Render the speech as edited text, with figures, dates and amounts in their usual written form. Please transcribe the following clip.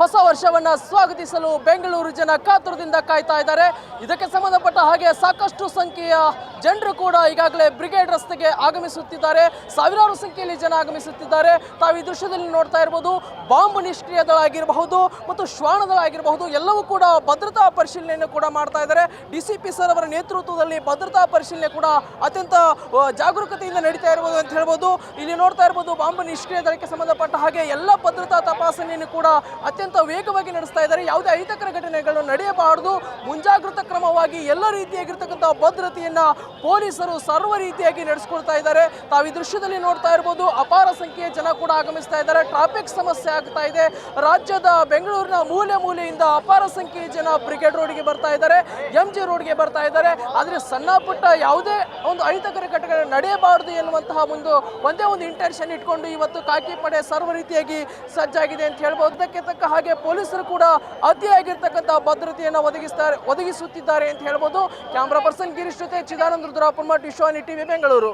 ಹೊಸ ವರ್ಷವನ್ನ ಸ್ವಾಗತಿಸಲು ಬೆಂಗಳೂರು ಜನ ಕಾತುರದಿಂದ ಕಾಯ್ತಾ ಇದ್ದಾರೆ. ಇದಕ್ಕೆ ಸಂಬಂಧಪಟ್ಟ ಹಾಗೆ ಸಾಕಷ್ಟು ಸಂಖ್ಯೆಯ ಜನರು ಕೂಡ ಈಗಾಗಲೇ ಬ್ರಿಗೇಡ್ ರಸ್ತೆಗೆ ಆಗಮಿಸುತ್ತಿದ್ದಾರೆ. ಸಾವಿರಾರು ಸಂಖ್ಯೆಯಲ್ಲಿ ಜನ ಆಗಮಿಸುತ್ತಿದ್ದಾರೆ. ತಾವು ಈ ದೃಶ್ಯದಲ್ಲಿ ನೋಡ್ತಾ ಇರಬಹುದು, ಬಾಂಬ್ ನಿಷ್ಕ್ರಿಯ ದಳ ಆಗಿರಬಹುದು ಮತ್ತು ಶ್ವಾನ ದಳ ಆಗಿರಬಹುದು, ಎಲ್ಲವೂ ಕೂಡ ಭದ್ರತಾ ಪರಿಶೀಲನೆಯನ್ನು ಕೂಡ ಮಾಡ್ತಾ ಇದ್ದಾರೆ. ಡಿಸಿಪಿ ಸರ್ ಅವರ ನೇತೃತ್ವದಲ್ಲಿ ಭದ್ರತಾ ಪರಿಶೀಲನೆ ಕೂಡ ಅತ್ಯಂತ ಜಾಗರೂಕತೆಯಿಂದ ನಡೀತಾ ಇರಬಹುದು ಅಂತ ಹೇಳ್ಬೋದು. ಇಲ್ಲಿ ನೋಡ್ತಾ ಇರಬಹುದು, ಬಾಂಬ್ ನಿಷ್ಕ್ರಿಯ ದಳಕ್ಕೆ ಸಂಬಂಧಪಟ್ಟ ಹಾಗೆ ಎಲ್ಲ ಭದ್ರತಾ ತಪಾಸಣೆಯನ್ನು ಕೂಡ ಅತ್ಯಂತ ವೇಗವಾಗಿ ನಡೆಸ್ತಾ ಇದ್ದಾರೆ. ಯಾವುದೇ ಅಹಿತಕರ ಘಟನೆಗಳು ನಡೆಯಬಾರದು, ಮುಂಜಾಗ್ರತಾ ಕ್ರಮವಾಗಿ ಎಲ್ಲ ರೀತಿಯಾಗಿರ್ತಕ್ಕಂಥ ಭದ್ರತೆಯನ್ನ ಪೊಲೀಸರು ಸರ್ವ ರೀತಿಯಾಗಿ ನಡೆಸ್ಕೊಳ್ತಾ ಇದ್ದಾರೆ. ತಾವು ಈ ದೃಶ್ಯದಲ್ಲಿ ನೋಡ್ತಾ ಇರಬಹುದು, ಅಪಾರ ಸಂಖ್ಯೆಯ ಜನ ಕೂಡ ಆಗಮಿಸ್ತಾ ಇದ್ದಾರೆ. ಟ್ರಾಫಿಕ್ ಸಮಸ್ಯೆ ಆಗ್ತಾ ಇದೆ. ರಾಜ್ಯದ ಬೆಂಗಳೂರಿನ ಮೂಲೆ ಮೂಲೆಯಿಂದ ಅಪಾರ ಸಂಖ್ಯೆಯ ಜನ ಬ್ರಿಗೇಡ್ ರೋಡ್ಗೆ ಬರ್ತಾ ಇದ್ದಾರೆ, MG ರೋಡ್ಗೆ ಬರ್ತಾ ಇದ್ದಾರೆ. ಆದರೆ ಸಣ್ಣ ಪುಟ್ಟ ಯಾವುದೇ ಒಂದು ಅಹಿತಕರ ಘಟನೆ ನಡೆಯಬಾರದು ಎನ್ನುವಂತಹ ಒಂದೇ ಒಂದು ಇಂಟೆನ್ಷನ್ ಇಟ್ಕೊಂಡು ಇವತ್ತು ಖಾಕಿ ಪಡೆ ಸರ್ವ ರೀತಿಯಾಗಿ ಸಜ್ಜಾಗಿದೆ ಅಂತ ಹೇಳ್ಬೋದು. ಅದಕ್ಕೆ ತಕ್ಕ ಹಾಗೆ ಪೊಲೀಸರು ಕೂಡ ಅತಿಯಾಗಿರ್ತಕ್ಕಂಥ ಭದ್ರತೆಯನ್ನು ಒದಗಿಸುತ್ತಿದ್ದಾರೆ ಅಂತ ಹೇಳ್ಬೋದು. ಕ್ಯಾಮ್ರಾ ಪರ್ಸನ್ ಗಿರೀಶ್ ಜೊತೆ ಚಿದಾನಂದ ರುದ್ರಾಪುರ, ಟಿವಿ ಬೆಂಗಳೂರು.